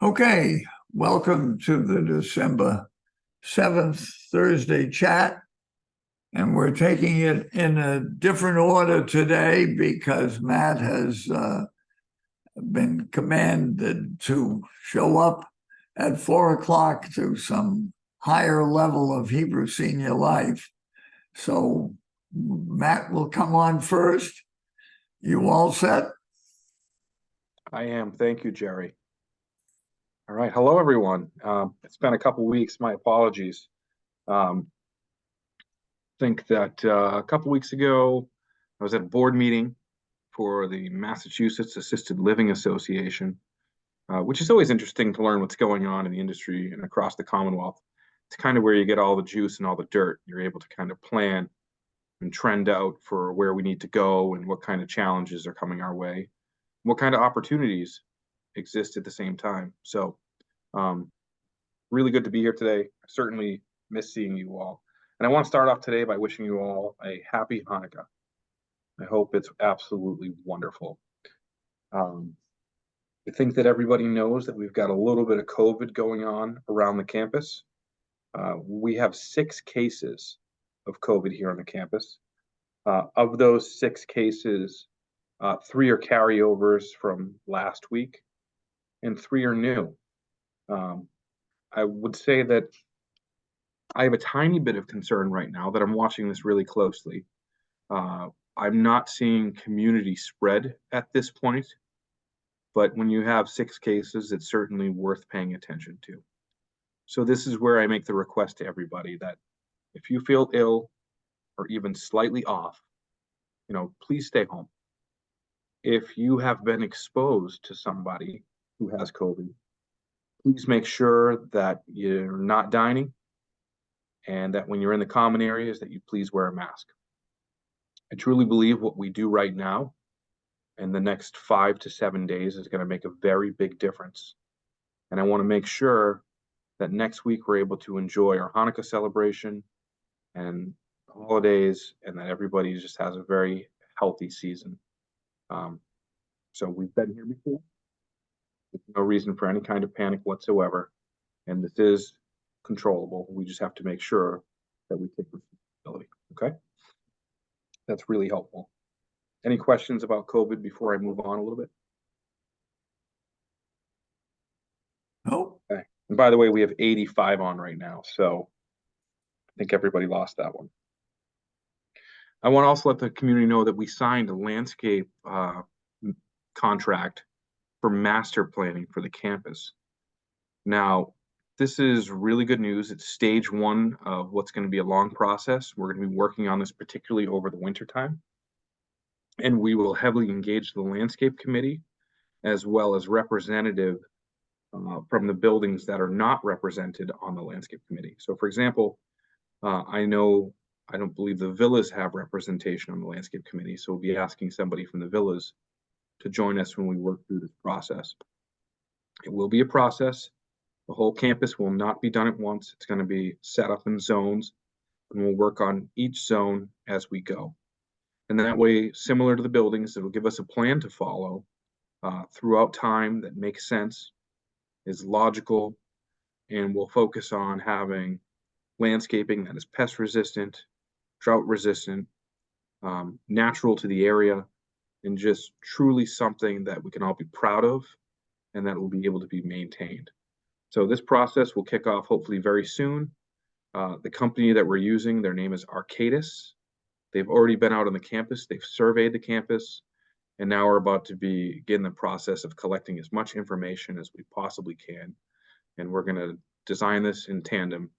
Okay, welcome to the December 7th Thursday chat. And we're taking it in a different order today because Matt has been commanded to show up at 4 o'clock to some higher level of Hebrew senior life. So Matt will come on first. You all set? I am. Thank you, Jerry. All right. Hello, everyone. It's been a couple weeks. My apologies. Think that a couple weeks ago, I was at a board meeting for the Massachusetts Assisted Living Association, which is always interesting to learn what's going on in the industry and across the Commonwealth. It's kind of where you get all the juice and all the dirt. You're able to kind of plan and trend out for where we need to go and what kind of challenges are coming our way, what kind of opportunities exist at the same time. So really good to be here today. I certainly miss seeing you all. And I want to start off today by wishing you all a happy Hanukkah. I hope it's absolutely wonderful. I think that everybody knows that we've got a little bit of COVID going on around the campus. We have 6 cases of COVID here on the campus. Of those 6 cases, 3 are carryovers from last week and 3 are new. I would say that I have a tiny bit of concern right now that I'm watching this really closely. I'm not seeing community spread at this point, but when you have 6 cases, it's certainly worth paying attention to. So this is where I make the request to everybody that if you feel ill or even slightly off, please stay home. If you have been exposed to somebody who has COVID, please make sure that you're not dining and that when you're in the common areas that you please wear a mask. I truly believe what we do right now in the next 5 to 7 days is going to make a very big difference. And I want to make sure that next week we're able to enjoy our Hanukkah celebration and holidays and that everybody just has a very healthy season. So we've been here before. There's no reason for any kind of panic whatsoever. And this is controllable. We just have to make sure that we take responsibility. Okay? That's really helpful. Any questions about COVID before I move on a little bit? No. Okay. And by the way, we have 85 on right now. So I think everybody lost that one. I want to also let the community know that we signed a landscape contract for master planning for the campus. Now, this is really good news. It's stage 1 of what's going to be a long process. We're going to be working on this particularly over the winter time. And we will heavily engage the landscape committee as well as representative from the buildings that are not represented on the landscape committee. So for example, I don't believe the villas have representation on the landscape committee. So we'll be asking somebody from the villas to join us when we work through this process. It will be a process. The whole campus will not be done at once. It's going to be set up in zones, and we'll work on each zone as we go. And that way, similar to the buildings, it'll give us a plan to follow throughout time that makes sense, is logical, and we'll focus on having landscaping that is pest resistant, drought resistant, natural to the area, and just truly something that we can all be proud of and that will be able to be maintained. So this process will kick off hopefully very soon. The company that we're using, their name is Arcadis. They've already been out on the campus. They've surveyed the campus. And now we're about to begin the process of collecting as much information as we possibly can. And we're going to design this in tandem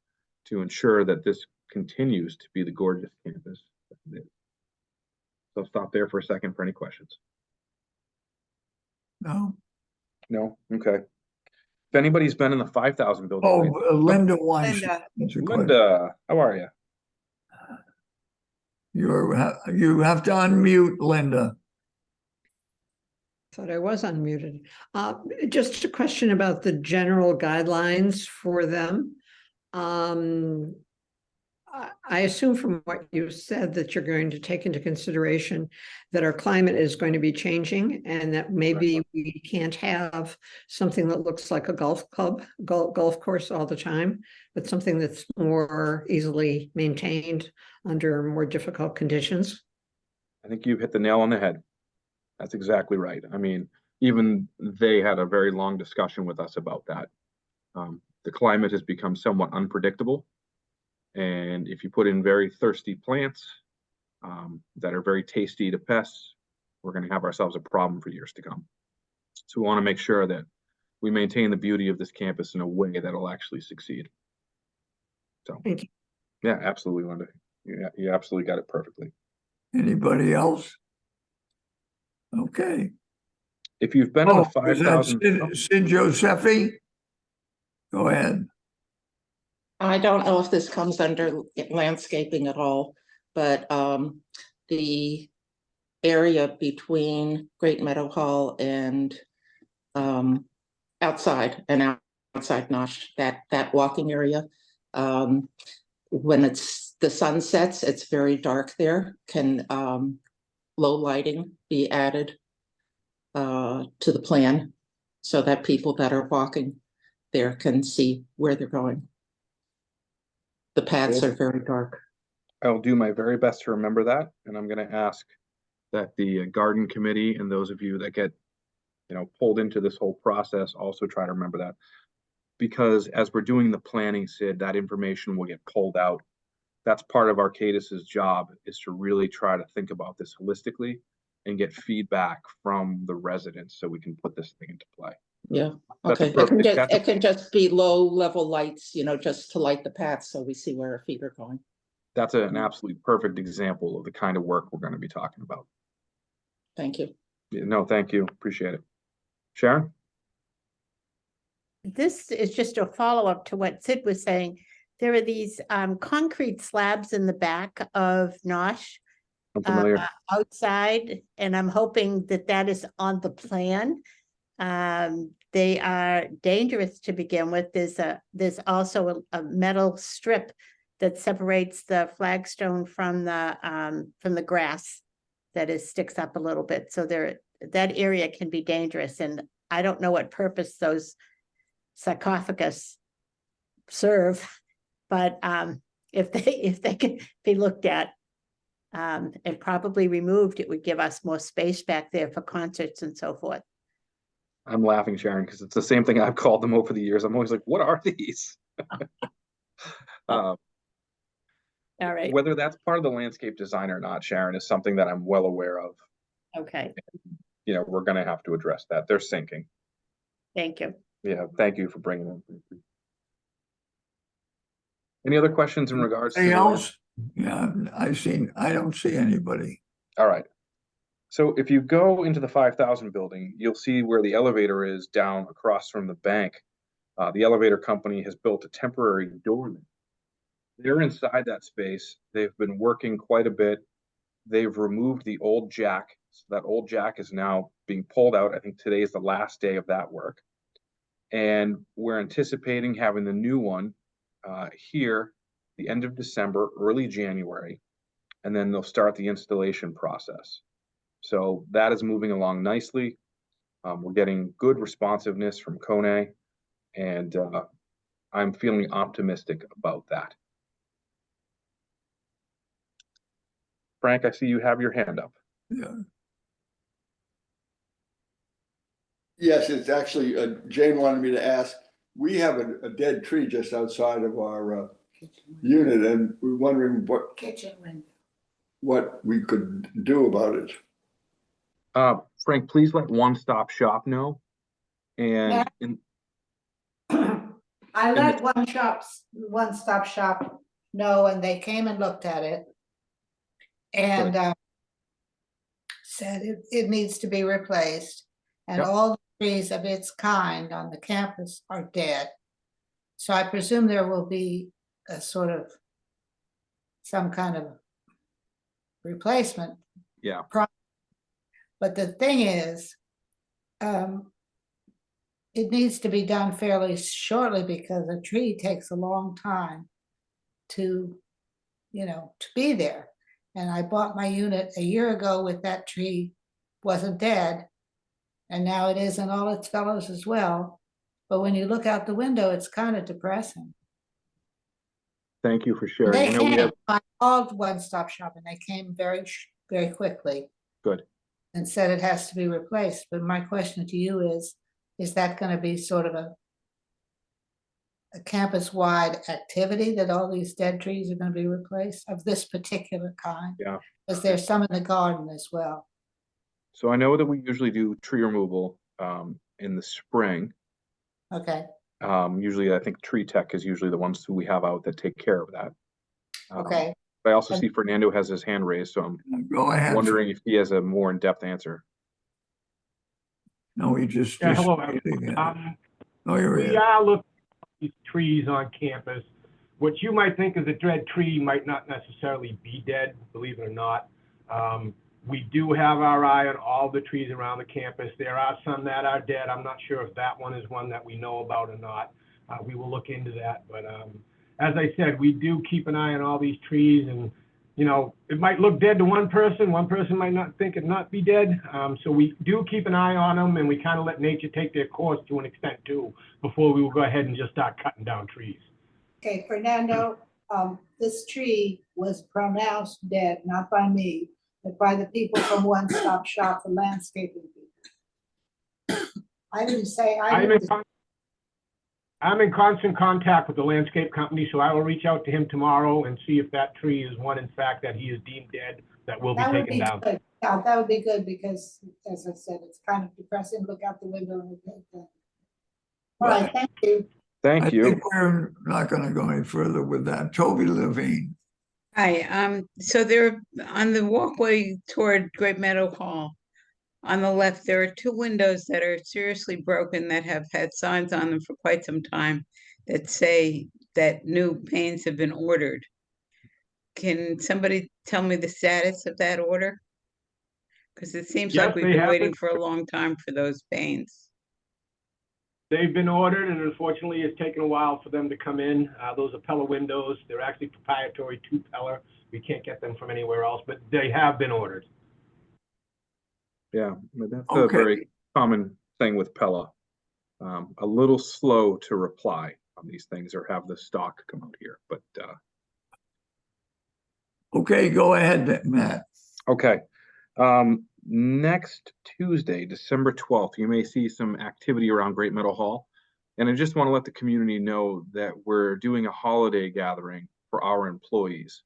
to ensure that this continues to be the gorgeous campus that it is. So I'll stop there for a second for any questions. No. No? Okay. If anybody's been in the 5,000 building. Oh, Linda wants. Linda, how are you? You have to unmute, Linda. Thought I was unmuted. Just a question about the general guidelines for them. I assume from what you said that you're going to take into consideration that our climate is going to be changing and that maybe we can't have something that looks like a golf club, golf course all the time, but something that's more easily maintained under more difficult conditions. I think you've hit the nail on the head. That's exactly right. I mean, even they had a very long discussion with us about that. The climate has become somewhat unpredictable. And if you put in very thirsty plants that are very tasty to pests, we're going to have ourselves a problem for years to come. So we want to make sure that we maintain the beauty of this campus in a way that'll actually succeed. So, Thank you. yeah, absolutely, Linda. You absolutely got it perfectly. Anybody else? Okay. If you've been in the Is that 5,000, Sid Josephi? Go ahead. I don't know if this comes under landscaping at all, but the area between Great Meadow Hall and outside Nosh, that walking area, when the sun sets, it's very dark there. Can low lighting be added to the plan so that people that are walking there can see where they're going? The paths are very dark. I'll do my very best to remember that, and I'm going to ask that the garden committee and those of you that get, pulled into this whole process also try to remember that, because as we're doing the planning, Sid, that information will get pulled out. That's part of Arcadis's job, is to really try to think about this holistically and get feedback from the residents so we can put this thing into play. Yeah, That's a okay. perfect- It can just be low level lights, just to light the path so we see where our feet are going. That's an absolutely perfect example of the kind of work we're going to be talking about. Thank you. Yeah, no, thank you. Appreciate it. Sharon? This is just a follow-up to what Sid was saying. There are these concrete slabs in the back of Nosh I'm familiar. outside, and I'm hoping that is on the plan. They are dangerous to begin with. There's also a metal strip that separates the flagstone from the grass that sticks up a little bit. So that area can be dangerous, and I don't know what purpose those sarcophagus serve, but if they can be looked at and probably removed, it would give us more space back there for concerts and so forth. I'm laughing, Sharon, because it's the same thing I've called them over the years. I'm always like, what are these? All right. Whether that's part of the landscape design or not, Sharon, is something that I'm well aware of. Okay. We're going to have to address that. They're sinking. Thank you. Yeah, thank you for bringing them. Any other questions in regards to Anything the else? Yeah, I don't see anybody. All right. So if you go into the 5,000 building, you'll see where the elevator is down across from the bank. The elevator company has built a temporary doorway. They're inside that space. They've been working quite a bit. They've removed the old jack. So that old jack is now being pulled out. I think today is the last day of that work. And we're anticipating having the new one here the end of December, early January, and then they'll start the installation process. So that is moving along nicely. We're getting good responsiveness from Kone, and I'm feeling optimistic about that. Frank, I see you have your hand up. Yeah. Yes, it's actually, Jane wanted me to ask, we have a dead tree just outside of our unit, and we're wondering what we could do about it. Frank, please let One Stop Shop know. And I let One Stop Shop know, and they came and looked at it. And said it needs to be replaced. And Yep. all the trees of its kind on the campus are dead. So I presume there will be a sort of some kind of replacement. yeah, But the thing is, it needs to be done fairly shortly because a tree takes a long time to to be there. And I bought my unit a year ago with that tree wasn't dead. And now it is in all its fellows as well. But when you look out the window, it's kind of depressing. Thank you for sharing. They I know we came, have, I called One Stop Shop and they came very quickly. Good. And said it has to be replaced. But my question to you is that going to be sort of a campus-wide activity that all these dead trees are going to be replaced of this particular kind? Yeah. Because there's some in the garden as well. So I know that we usually do tree removal in the spring. Okay, Usually I think Tree Tech is usually the ones who we have out that take care of that. okay. But I also And- see Fernando has his hand raised, so I'm Go ahead. wondering if he has a more in-depth answer. No, he just. Yeah, hello. Oh, you're We in. are looking at these trees on campus. What you might think is a dead tree might not necessarily be dead, believe it or not. We do have our eye on all the trees around the campus. There are some that are dead. I'm not sure if that one is one that we know about or not. We will look into that. But as I said, we do keep an eye on all these trees, and it might look dead to one person might not think it not be dead. So we do keep an eye on them, and we kind of let nature take their course to an extent too, before we will go ahead and just start cutting down trees. Okay, Fernando, this tree was pronounced dead, not by me, but by the people from One Stop Shop, the landscaping people. I didn't say, I'm in constant contact with the landscape company, so I will reach out to him tomorrow and see if that tree is one, in fact, that he is deemed dead, that will be that would taken be down. good. Yeah, that would be good because, as I said, it's kind of depressing. Look out the window and look at that. All right, thank you. I Thank you. think we're not gonna go any further with that. Toby Levine. Hi, so there, on the walkway toward Great Meadow Hall, on the left, there are two windows that are seriously broken that have had signs on them for quite some time that say that new panes have been ordered. Can somebody tell me the status of that order? Because it seems like Yes, we've they been have waiting been. for a long time for those panes. They've been ordered, and unfortunately, it's taken a while for them to come in. Those are Pella windows. They're actually proprietary to Pella. We can't get them from anywhere else, but they have been ordered. Yeah, but that's a Okay. very common thing with Pella. A little slow to reply on these things or have the stock come out here, but Okay, go ahead, Matt. okay. Next Tuesday, December 12th, you may see some activity around Great Meadow Hall. And I just want to let the community know that we're doing a holiday gathering for our employees.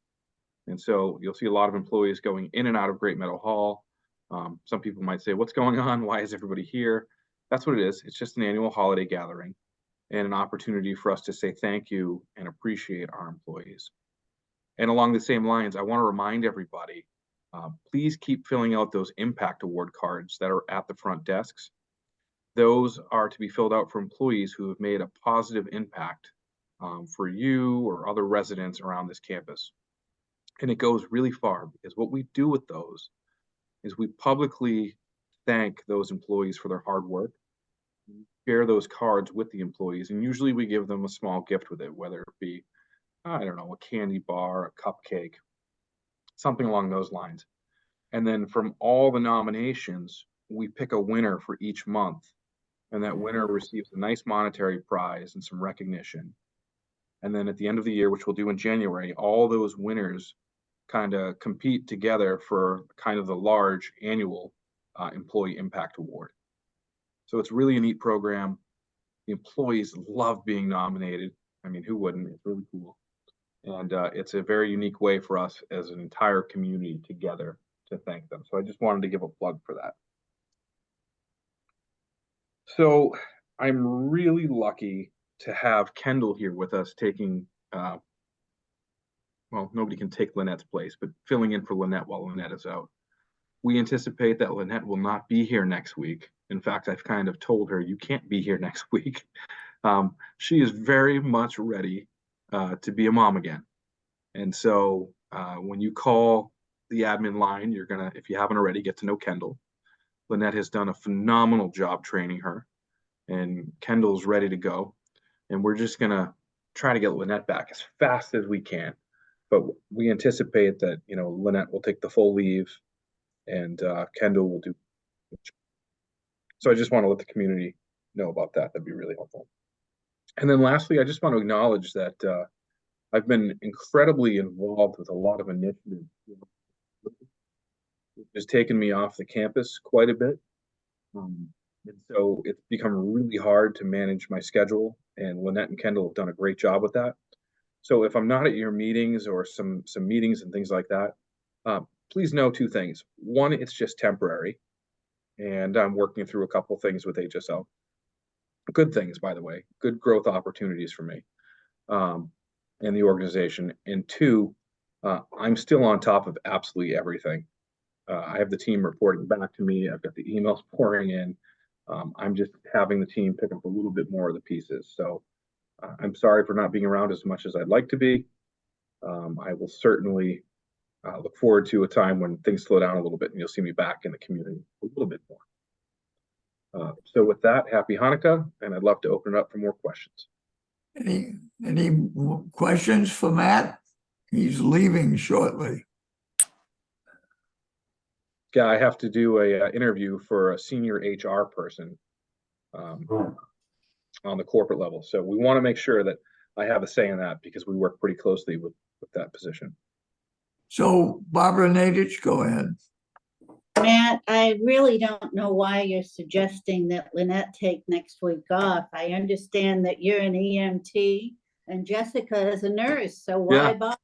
And so you'll see a lot of employees going in and out of Great Meadow Hall. Some people might say, what's going on? Why is everybody here? That's what it is. It's just an annual holiday gathering and an opportunity for us to say thank you and appreciate our employees. And along the same lines, I want to remind everybody, please keep filling out those impact award cards that are at the front desks. Those are to be filled out for employees who have made a positive impact for you or other residents around this campus. And it goes really far because what we do with those is we publicly thank those employees for their hard work, share those cards with the employees, and usually we give them a small gift with it, whether it be, I don't know, a candy bar, a cupcake, something along those lines. And then from all the nominations, we pick a winner for each month. And that winner receives a nice monetary prize and some recognition. And then at the end of the year, which we'll do in January, all those winners kind of compete together for kind of the large annual Employee Impact Award. So it's really a neat program. The employees love being nominated. I mean, who wouldn't? It's really cool. And it's a very unique way for us as an entire community together to thank them. So I just wanted to give a plug for that. So I'm really lucky to have Kendall here with us taking, well, nobody can take Lynette's place, but filling in for Lynette while Lynette is out. We anticipate that Lynette will not be here next week. In fact, I've kind of told her you can't be here next week. She is very much ready to be a mom again. And so when you call the admin line, you're gonna, if you haven't already, get to know Kendall. Lynette has done a phenomenal job training her, and Kendall's ready to go. And we're just gonna try to get Lynette back as fast as we can. But we anticipate that, you know, Lynette will take the full leave and Kendall will do. So I just want to let the community know about that. That'd be really helpful. And then lastly, I just want to acknowledge that I've been incredibly involved with a lot of initiatives. It's taken me off the campus quite a bit. And so it's become really hard to manage my schedule, and Lynette and Kendall have done a great job with that. So if I'm not at your meetings or some meetings and things like that, please know two things. One, it's just temporary, and I'm working through a couple things with HSL. Good things, by the way, good growth opportunities for me and the organization. And two, I'm still on top of absolutely everything. I have the team reporting back to me. I've got the emails pouring in. I'm just having the team pick up a little bit more of the pieces. So I'm sorry for not being around as much as I'd like to be. I will certainly look forward to a time when things slow down a little bit and you'll see me back in the community a little bit more. So with that, happy Hanukkah, and I'd love to open it up for more questions. Any more questions for Matt? He's leaving shortly. Yeah, I have to do a interview for a senior HR person on the corporate level. So we want to make sure that I have a say in that because we work pretty closely with that position. So Barbara Nadich, go ahead. Matt, I really don't know why you're suggesting that Lynette take next week off. I understand that you're an EMT and Jessica is a nurse, so why Yeah. bother?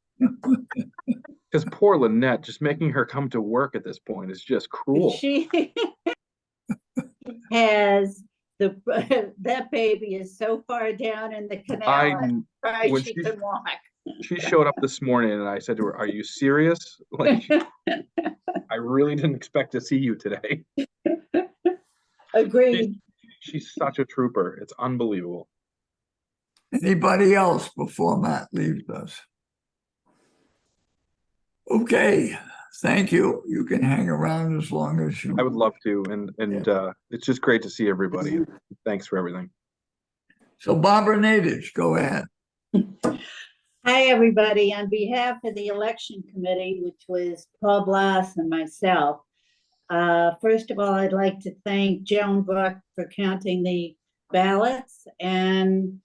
Because poor Lynette, just making her come to work at this point is just cruel. She has that baby is so far down in the canal. I'm surprised when she she- can walk. She showed up this morning and I said to her, "Are you serious? Like, I really didn't expect to see you today." Agreed. She's such a trooper. It's unbelievable. Anybody else before Matt leaves us? Okay, thank you. You can hang around as long as you. I would love to, and it's just great to see everybody. Thanks for everything. So Barbara Nadich, go ahead. Hi, everybody. On behalf of the election committee, which was Paul Blas and myself, first of all, I'd like to thank Joan Buck for counting the ballots and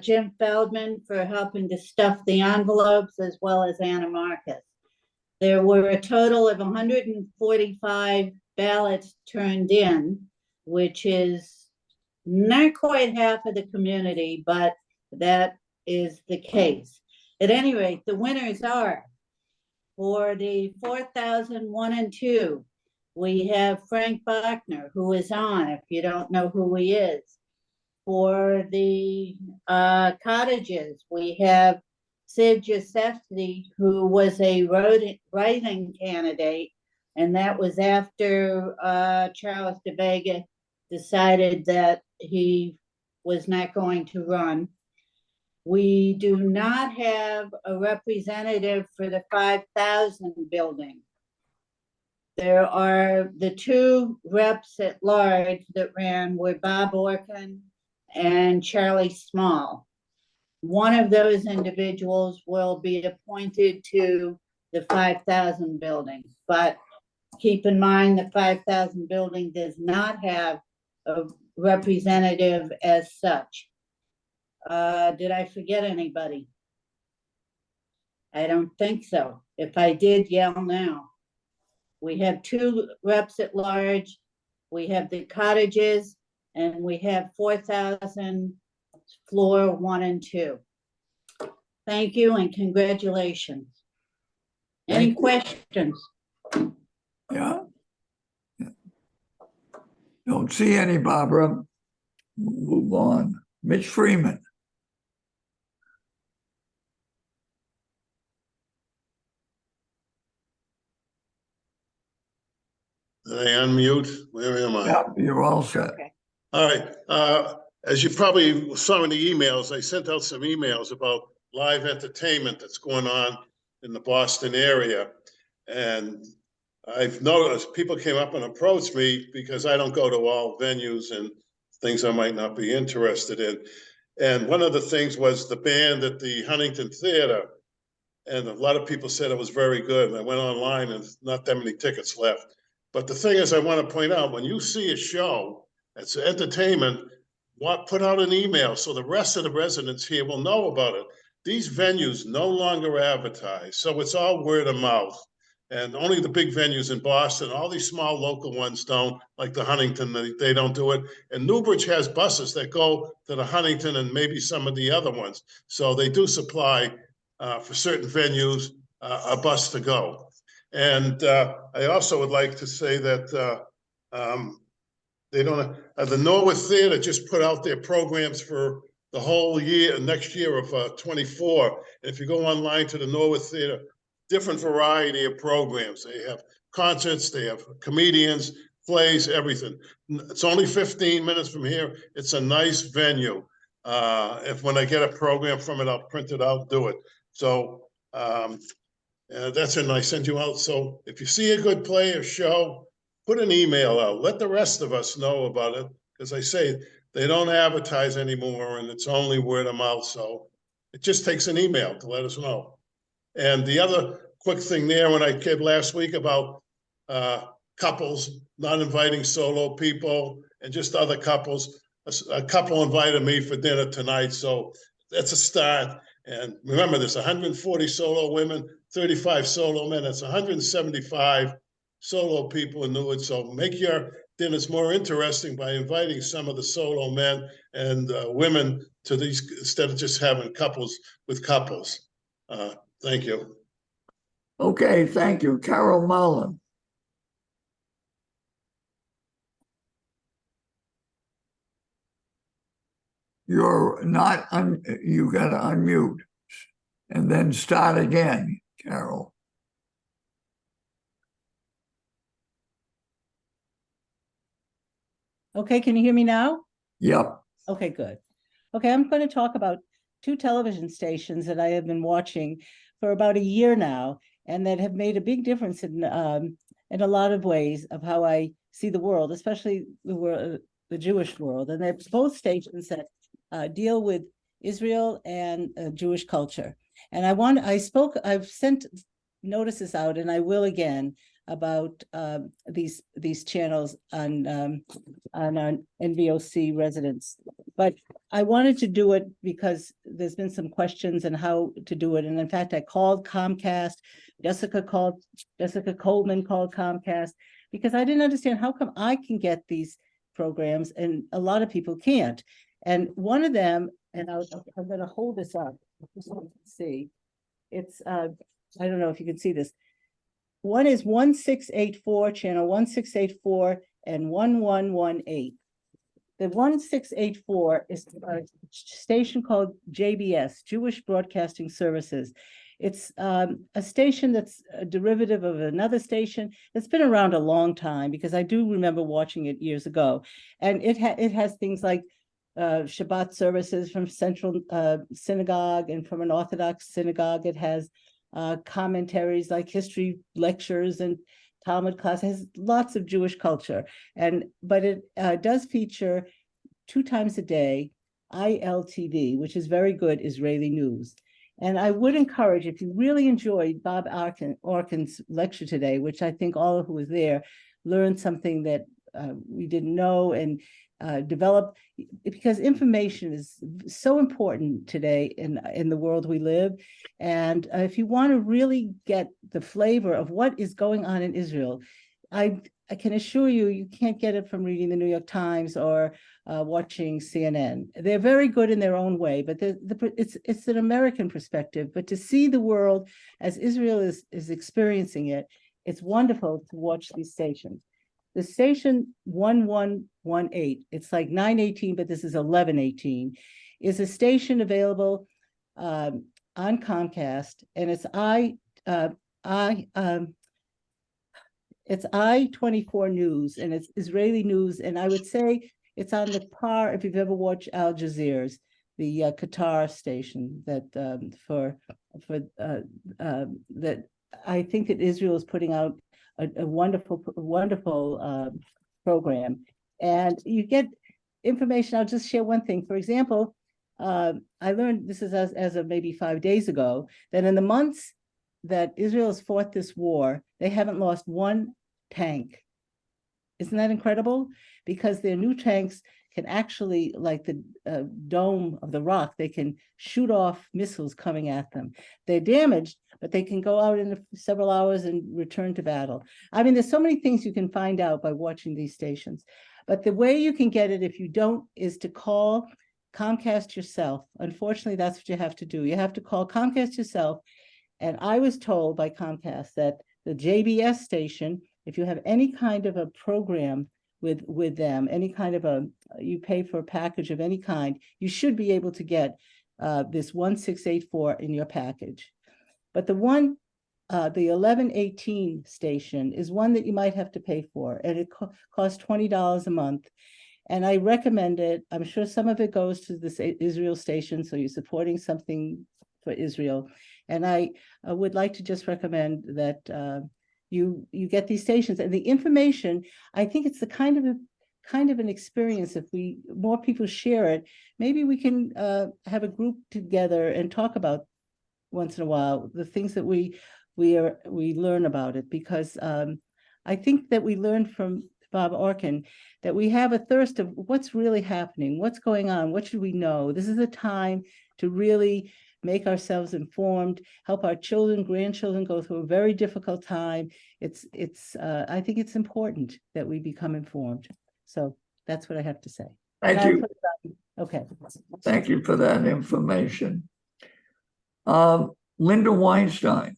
Jim Feldman for helping to stuff the envelopes, as well as Anna Marcus. There were a total of 145 ballots turned in, which is not quite half of the community, but that is the case. At any rate, the winners are for the 4,001 and 2. We have Frank Bachner, who is on, if you don't know who he is. For the cottages, we have Sid Giuseppe, who was a writing candidate, and that was after Charles De Vega decided that he was not going to run. We do not have a representative for the 5,000 building. There are the two reps at large that ran were Bob Orkin and Charlie Small. One of those individuals will be appointed to the 5,000 building, but keep in mind the 5,000 building does not have a representative as such. Did I forget anybody? I don't think so. If I did, yell now. We have two reps at large. We have the cottages, and we have 4,000 floor 1 and 2. Thank you and congratulations. Any questions? Yeah. Don't see any, Barbara. Move on. Mitch Freeman. Did I unmute? Where am I? Yeah, you're all set. Okay. All right. As you probably saw in the emails, I sent out some emails about live entertainment that's going on in the Boston area. And I've noticed people came up and approached me because I don't go to all venues and things I might not be interested in. And one of the things was the band at the Huntington Theater. and a lot of people said it was very good. And I went online and not that many tickets left. But the thing is, I want to point out, when you see a show, it's entertainment, put out an email so the rest of the residents here will know about it. These venues no longer advertise, so it's all word of mouth. And only the big venues in Boston, all these small local ones don't, like the Huntington, they don't do it. And Newbridge has buses that go to the Huntington and maybe some of the other ones. So they do supply for certain venues a bus to go. And I also would like to say that they don't, the Norwood Theater just put out their programs for the whole year, next year of 24. And if you go online to the Norwood Theater, different variety of programs. They have concerts, they have comedians, plays, everything. It's only 15 minutes from here. It's a nice venue. When I get a program from it, I'll print it out, do it. So that's a nice send you out. So if you see a good play or show, put an email out. Let the rest of us know about it. Because I say they don't advertise anymore and it's only word of mouth. So it just takes an email to let us know. And the other quick thing there, when I came last week about couples not inviting solo people and just other couples, a couple invited me for dinner tonight. So that's a start. And remember, there's 140 solo women, 35 solo men. That's 175 solo people in Newark. So make your dinners more interesting by inviting some of the solo men and women to these, instead of just having couples with couples. Thank you. Okay, thank you. Carol Mullen. You're not, you gotta unmute and then start again, Carol. Okay, can you hear me now? Yep. Okay, good. Okay, I'm going to talk about two television stations that I have been watching for about a year now, and that have made a big difference in a lot of ways of how I see the world, especially the Jewish world. And they're both stations that deal with Israel and Jewish culture. And I've sent notices out, and I will again, about these channels on our NVOC residents. But I wanted to do it because there's been some questions on how to do it. And in fact, I called Comcast. Jessica Coleman called Comcast, because I didn't understand how come I can get these programs and a lot of people can't. And one of them, and I'm going to hold this up just so you can see. It's I don't know if you can see this. One is 1684, channel 1684 and 1118. The 1684 is a station called JBS, Jewish Broadcasting Services. It's a station that's a derivative of another station that's been around a long time, because I do remember watching it years ago. And it has things like Shabbat services from Central Synagogue and from an Orthodox synagogue. It has commentaries like history lectures and Talmud class. It has lots of Jewish culture. But it does feature 2 times a day ILTV, which is very good Israeli news. And I would encourage, if you really enjoyed Bob Orkin's lecture today, which I think all who was there learned something that we didn't know, and develop, because information is so important today in the world we live. And if you want to really get the flavor of what is going on in Israel, I can assure you, you can't get it from reading the New York Times or watching CNN. They're very good in their own way, but it's an American perspective. But to see the world as Israel is experiencing it, it's wonderful to watch these stations. The station 1118, it's like 918, but this is 1118, is a station available on Comcast, and it's it's I-24 News, and it's Israeli news. And I would say it's on the par, if you've ever watched Al Jazeera, the Qatar station that that I think that Israel is putting out a wonderful program. And you get information. I'll just share one thing. For example, I learned, this is as of maybe 5 days ago, that in the months that Israel has fought this war, they haven't lost one tank. Isn't that incredible? Because their new tanks can actually, like the dome of the rock, they can shoot off missiles coming at them. They're damaged, but they can go out in several hours and return to battle. I mean, there's so many things you can find out by watching these stations. But the way you can get it, if you don't, is to call Comcast yourself. Unfortunately, that's what you have to do. You have to call Comcast yourself. And I was told by Comcast that the JBS station, if you have any kind of a program with them, any kind of you pay for a package of any kind, you should be able to get this 1684 in your package. But the 1118 station is one that you might have to pay for, and it costs $20 a month. And I recommend it. I'm sure some of it goes to this Israel station, so you're supporting something for Israel. And I would like to just recommend that you get these stations, and the information. I think it's the kind of an experience. If more people share it, maybe we can have a group together and talk about once in a while the things that we learn about it, because I think that we learned from Bob Orkin that we have a thirst of what's really happening, what's going on, what should we know. This is a time to really make ourselves informed, help our children, grandchildren go through a very difficult time. I think it's important that we become informed. So that's what I have to say. Thank you. Okay. Thank you for that information. Linda Weinstein.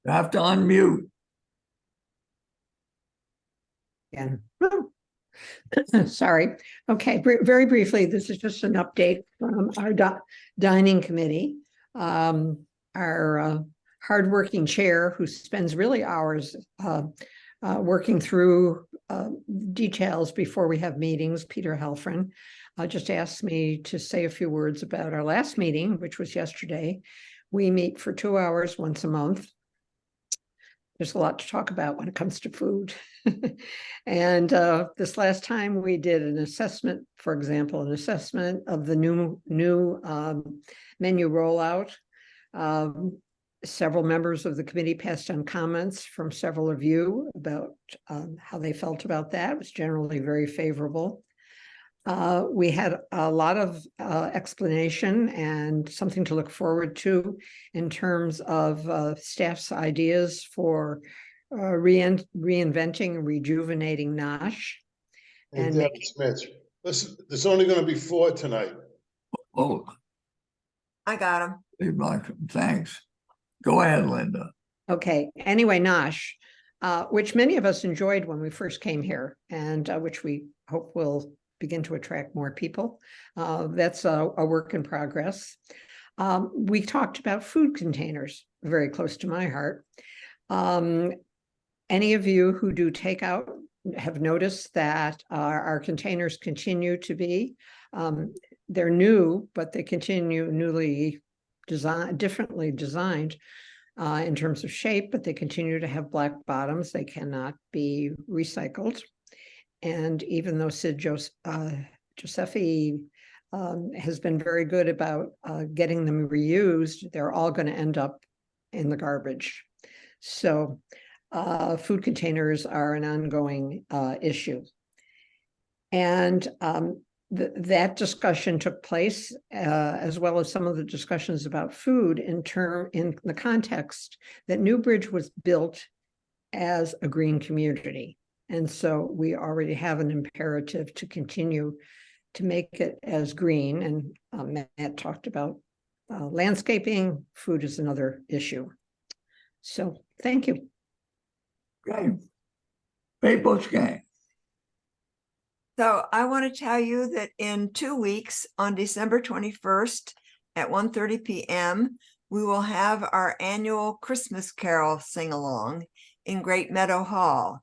You have to unmute. Again. Sorry. Okay, very briefly, this is just an update from our dining committee. Our hardworking chair, who spends really hours working through details before we have meetings, Peter Helfrin, just asked me to say a few words about our last meeting, which was yesterday. We meet for 2 hours once a month. There's a lot to talk about when it comes to food. And this last time we did an assessment, for example, an assessment of the new menu rollout. Several members of the committee passed on comments from several of you about how they felt about that. It was generally very favorable. We had a lot of explanation and something to look forward to in terms of staff's ideas for reinventing and rejuvenating NOSH. Hey, And Debbie Smith, listen, there's only going to be 4 tonight. Oh, I got him. hey, Michael, thanks. Go ahead, Linda. okay, anyway, NOSH, which many of us enjoyed when we first came here, and which we hope will begin to attract more people. That's a work in progress. We talked about food containers, very close to my heart. Any of you who do takeout have noticed that our containers continue to be, they're new, but they continue newly designed, differently designed in terms of shape, but they continue to have black bottoms. They cannot be recycled. And even though Sid Josephi has been very good about getting them reused, they're all going to end up in the garbage. So food containers are an ongoing issue. And that discussion took place, as well as some of the discussions about food in the context that Newbridge was built as a green community. And so we already have an imperative to continue to make it as green. And Matt talked about landscaping. Food is another issue. So thank you. Okay. Faye Bushgang. So I want to tell you that in 2 weeks, on December 21st at 1:30 p.m., we will have our annual Christmas Carol sing-along in Great Meadow Hall.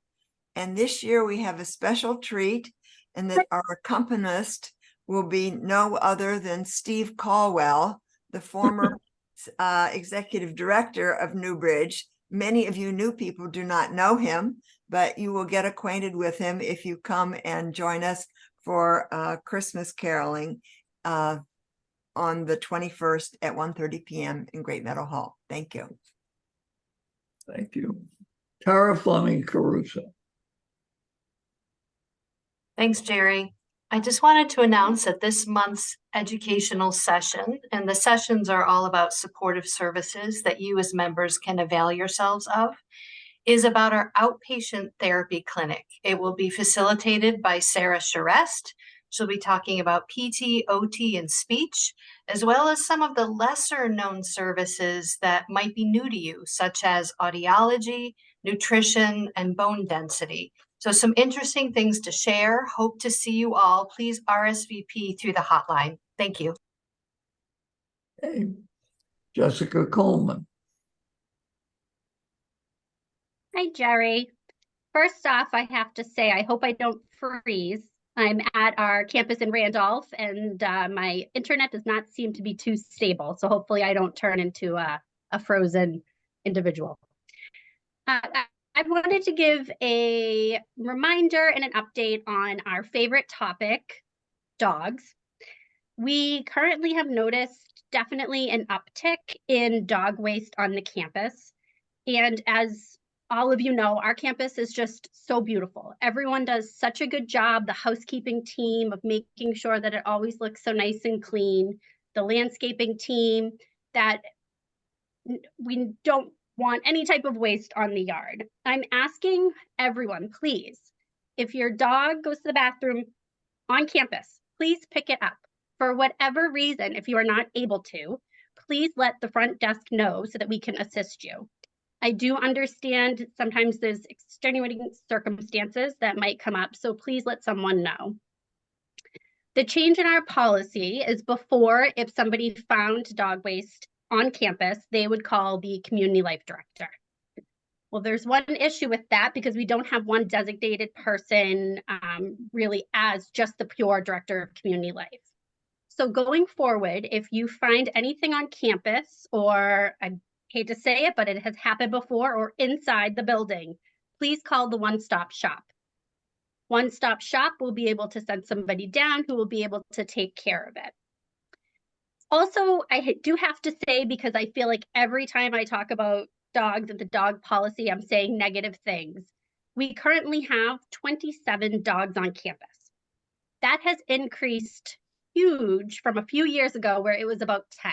And this year we have a special treat, and that our accompanist will be no other than Steve Caldwell, the former executive director of Newbridge. Many of you new people do not know him, but you will get acquainted with him if you come and join us for Christmas caroling on the 21st at 1:30 p.m. in Great Meadow Hall. Thank you. Thank you. Tara Fleming Caruso. Thanks, Jerry. I just wanted to announce that this month's educational session, and the sessions are all about supportive services that you as members can avail yourselves of, is about our outpatient therapy clinic. It will be facilitated by Sarah Charest. She'll be talking about PT, OT, and speech, as well as some of the lesser known services that might be new to you, such as audiology, nutrition, and bone density. So some interesting things to share. Hope to see you all. Please RSVP through the hotline. Thank you. Hey, Jessica Coleman. Hi, Jerry. First off, I have to say, I hope I don't freeze. I'm at our campus in Randolph, and my internet does not seem to be too stable. So hopefully I don't turn into a frozen individual. I wanted to give a reminder and an update on our favorite topic, dogs. We currently have noticed definitely an uptick in dog waste on the campus. And as all of you know, our campus is just so beautiful. Everyone does such a good job, the housekeeping team, of making sure that it always looks so nice and clean, the landscaping team, that we don't want any type of waste on the yard. I'm asking everyone, please, if your dog goes to the bathroom on campus, please pick it up. For whatever reason, if you are not able to, please let the front desk know so that we can assist you. I do understand sometimes there's extenuating circumstances that might come up, so please let someone know. The change in our policy is before, if somebody found dog waste on campus, they would call the community life director. Well, there's one issue with that because we don't have one designated person really as just the pure director of community life. So going forward, if you find anything on campus, or I hate to say it, but it has happened before, or inside the building, please call the one-stop shop. One-stop shop will be able to send somebody down who will be able to take care of it. Also, I do have to say, because I feel like every time I talk about dogs and the dog policy, I'm saying negative things. We currently have 27 dogs on campus. That has increased huge from a few years ago where it was about 10.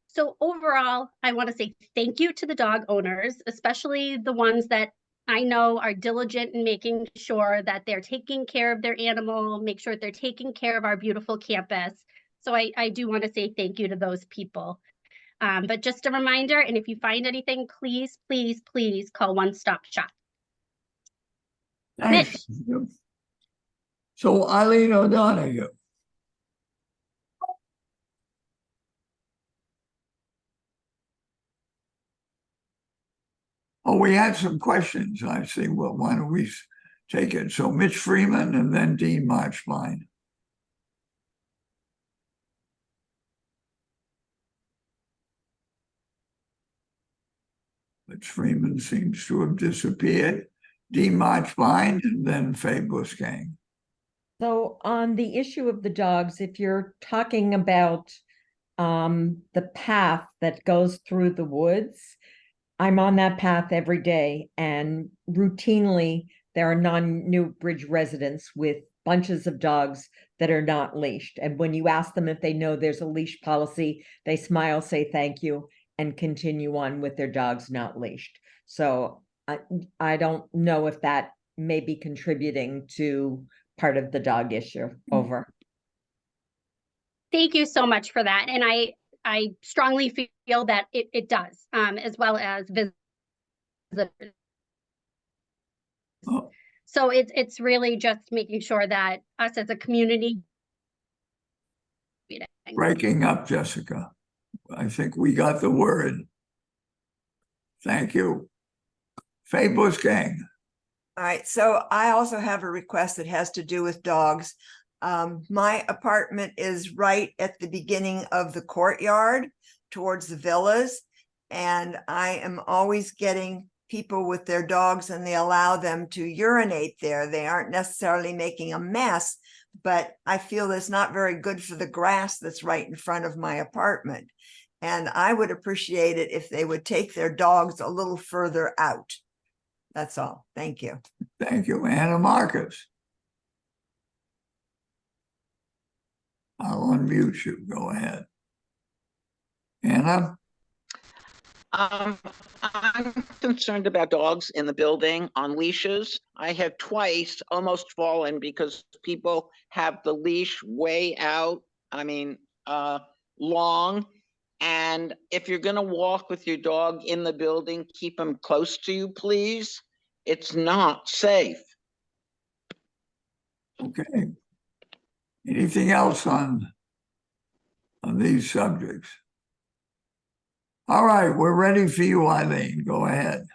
So overall, I want to say thank you to the dog owners, especially the ones that I know are diligent in making sure that they're taking care of their animal, make sure they're taking care of our beautiful campus. So I do want to say thank you to those people. But just a reminder, and if you find anything, please call One Stop Shop. Thanks. So Eileen O'Donoghue. Oh, we had some questions. I see. Well, why don't we take it? So Mitch Freeman and then Dean Marchline. Mitch Freeman seems to have disappeared. Dean Marchline and then Faye Busgang. So on the issue of the dogs, if you're talking about the path that goes through the woods, I'm on that path every day, and routinely there are non-Newbridge residents with bunches of dogs that are not leashed. And when you ask them if they know there's a leash policy, they smile, say thank you, and continue on with their dogs not leashed. So I don't know if that may be contributing to part of the dog issue. Over. Thank you so much for that. And I strongly feel that it does, as well as visitors. Oh. So it's really just making sure that us as a community. Breaking up, Jessica. I think we got the word. Thank you. Faye Busgang. All right, so I also have a request that has to do with dogs. My apartment is right at the beginning of the courtyard towards the villas, and I am always getting people with their dogs, and they allow them to urinate there. They aren't necessarily making a mess, but I feel that's not very good for the grass that's right in front of my apartment. And I would appreciate it if they would take their dogs a little further out. That's all. Thank you. Thank you, Anna Marcus. I'll unmute you. Go ahead. Anna? I'm concerned about dogs in the building on leashes. I have twice almost fallen because people have the leash way out, long. And if you're gonna walk with your dog in the building, keep them close to you, please. It's not safe. Okay. Anything else on these subjects? All right, we're ready for you, Eileen. Go ahead.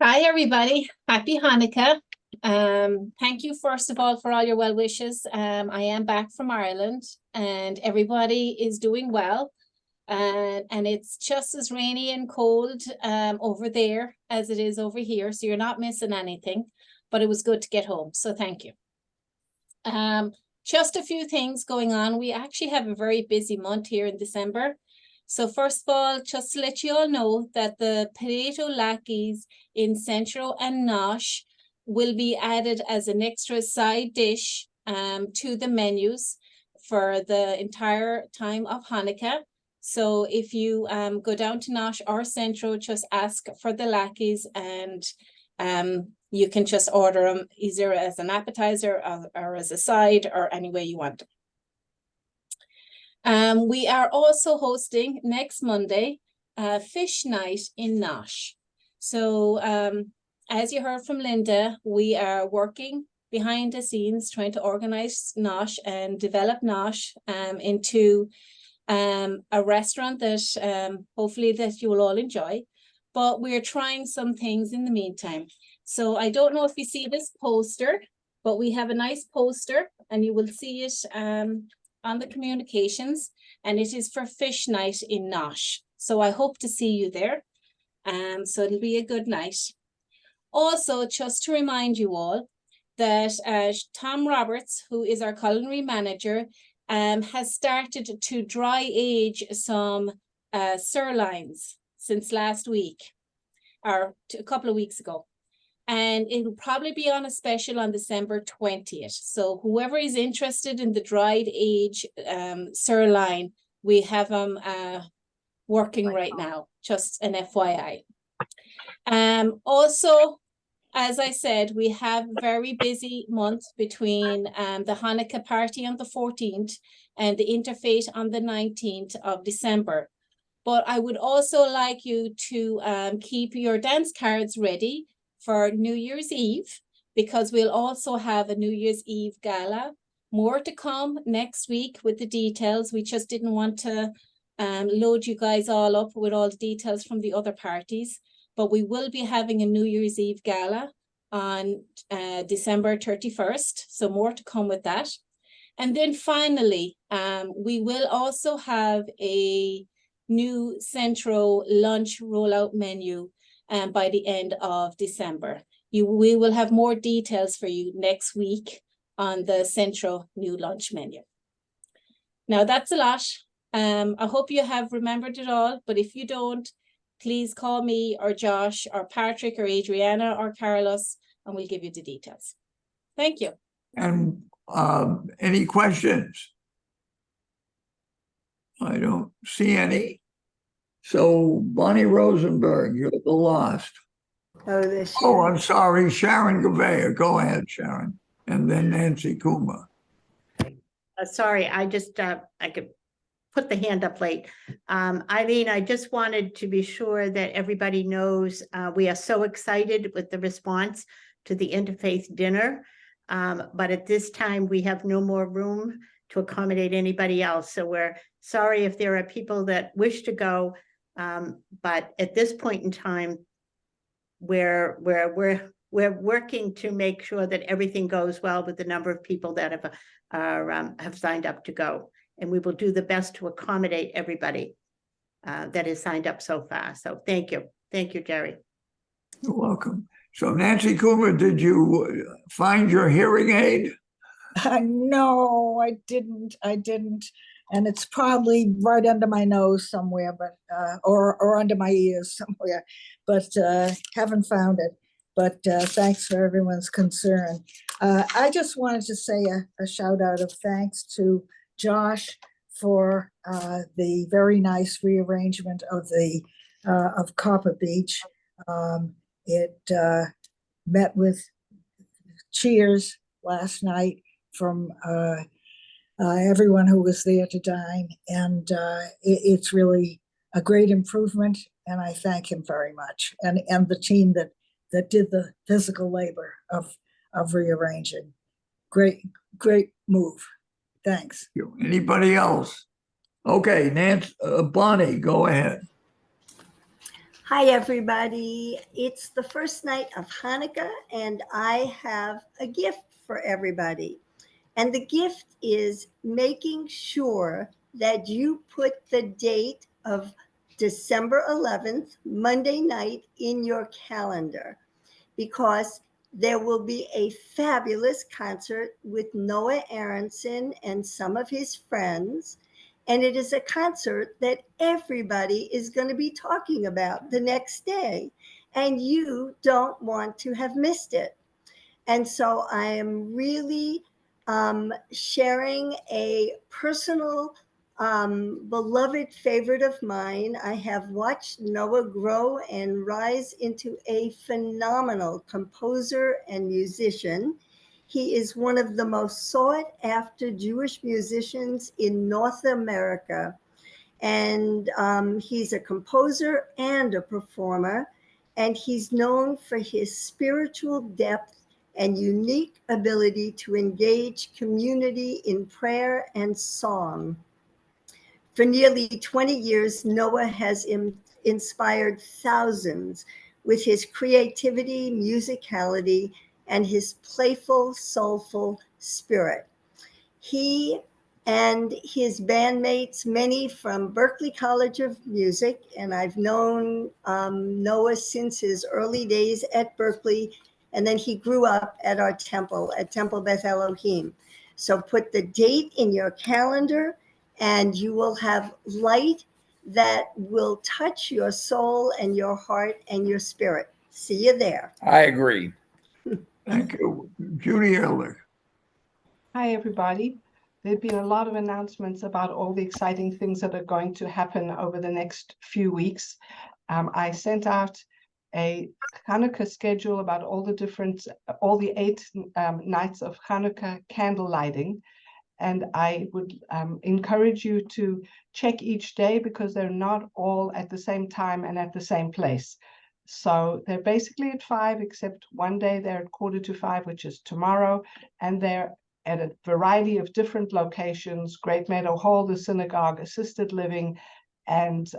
Hi, everybody. Happy Hanukkah. Thank you, first of all, for all your well wishes. I am back from Ireland and everybody is doing well. And it's just as rainy and cold over there as it is over here. So you're not missing anything, but it was good to get home. So thank you. Just a few things going on. We actually have a very busy month here in December. So first of all, just to let you all know that the potato latkes in Centro and Nosh will be added as an extra side dish to the menus for the entire time of Hanukkah. So if you go down to Nosh or Centro, just ask for the latkes and you can just order them either as an appetizer or as a side or any way you want them. We are also hosting next Monday, Fish Night in Nosh. So as you heard from Linda, we are working behind the scenes trying to organize Nosh and develop Nosh into a restaurant that hopefully that you will all enjoy. But we're trying some things in the meantime. So I don't know if you see this poster, but we have a nice poster and you will see it on the communications, and it is for Fish Night in Nosh. So I hope to see you there. So it'll be a good night. Also, just to remind you all that Tom Roberts, who is our culinary manager, has started to dry age some sirloins since last week, or a couple of weeks ago. And it will probably be on a special on December 20th. So whoever is interested in the dried age sirloin, we have them working right now, just an FYI. Also, as I said, we have a very busy month between the Hanukkah party on the 14th and the Interfaith on the 19th of December. But I would also like you to keep your dance cards ready for New Year's Eve, because we'll also have a New Year's Eve gala. More to come next week with the details. We just didn't want to load you guys all up with all the details from the other parties, but we will be having a New Year's Eve gala on December 31st. So more to come with that. And then finally, we will also have a new Centro lunch rollout menu by the end of December. We will have more details for you next week on the Centro new lunch menu. Now that's a lot. I hope you have remembered it all, but if you don't, please call me or Josh or Patrick or Adriana or Carlos, and we'll give you the details. Thank you. And any questions? I don't see any. So Bonnie Rosenberg, you're the last. Oh, I'm sorry, Sharon Gouveia. Go ahead, Sharon. And then Nancy Kuma. Sorry, I just, I could put the hand up late. Eileen, I just wanted to be sure that everybody knows we are so excited with the response to the Interfaith dinner. But at this time, we have no more room to accommodate anybody else. So we're sorry if there are people that wish to go. But at this point in time, we're working to make sure that everything goes well with the number of people that have signed up to go, and we will do the best to accommodate everybody that has signed up so far. So thank you, Jerry. You're welcome. So Nancy Kuma, did you find your hearing aid? No, I didn't. And it's probably right under my nose somewhere, but, or under my ears somewhere, but, haven't found it. But, thanks for everyone's concern. I just wanted to say a shout out of thanks to Josh for, the very nice rearrangement of of Copper Beach. It, met with cheers last night from, everyone who was there to dine, and it's really a great improvement, and I thank him very much, and the team that did the physical labor of rearranging. Great move. Thanks. Anybody else? Okay, Nancy, Bonnie, go ahead. Hi, everybody. It's the first night of Hanukkah, and I have a gift for everybody. And the gift is making sure that you put the date of December 11th, Monday night, in your calendar, because there will be a fabulous concert with Noah Aronson and some of his friends. And it is a concert that everybody is going to be talking about the next day. And you don't want to have missed it. And so I am really sharing a personal, beloved favorite of mine. I have watched Noah grow and rise into a phenomenal composer and musician. He is one of the most sought after Jewish musicians in North America. And he's a composer and a performer. And he's known for his spiritual depth and unique ability to engage community in prayer and song. For nearly 20 years, Noah has inspired thousands with his creativity, musicality, and his playful, soulful spirit. He and his bandmates, many from Berklee College of Music, and I've known Noah since his early days at Berklee, and then he grew up at our temple, at Temple Beth Elohim. So put the date in your calendar, and you will have light that will touch your soul and your heart and your spirit. See you there. I agree. Thank you. Judy Ehrlich. Hi, everybody. There've been a lot of announcements about all the exciting things that are going to happen over the next few weeks. I sent out a Hanukkah schedule about all the 8 nights of Hanukkah candle lighting. And I would encourage you to check each day, because they're not all at the same time and at the same place. So they're basically at 5, except one day they're at 4:45, which is tomorrow. And they're at a variety of different locations: Great Meadow Hall, the synagogue, assisted living, and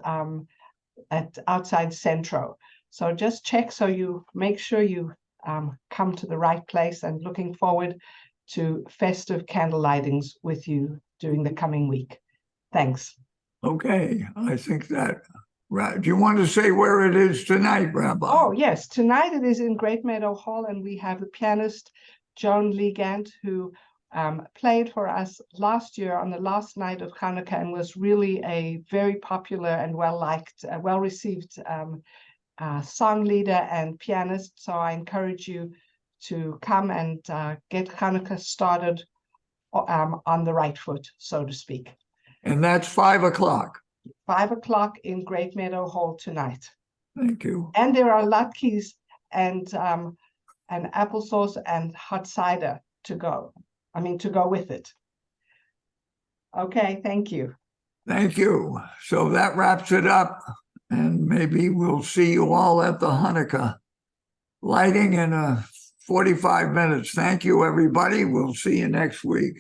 at outside Centro. So just check, so you make sure you come to the right place, and looking forward to festive candle lightings with you during the coming week. Thanks. Okay, I think that, right. Do you want to say where it is tonight, Rabbi? Oh, yes. Tonight it is in Great Meadow Hall, and we have the pianist Joan Ligand, who played for us last year on the last night of Hanukkah, and was really a very popular and well-liked, well-received song leader and pianist. So I encourage you to come and get Hanukkah started on the right foot, so to speak. And that's 5 o'clock. 5 o'clock in Great Meadow Hall tonight. Thank you. And there are latkes and applesauce and hot cider to go with it. Okay, thank you. Thank you. So that wraps it up, and maybe we'll see you all at the Hanukkah lighting in 45 minutes. Thank you, everybody. We'll see you next week.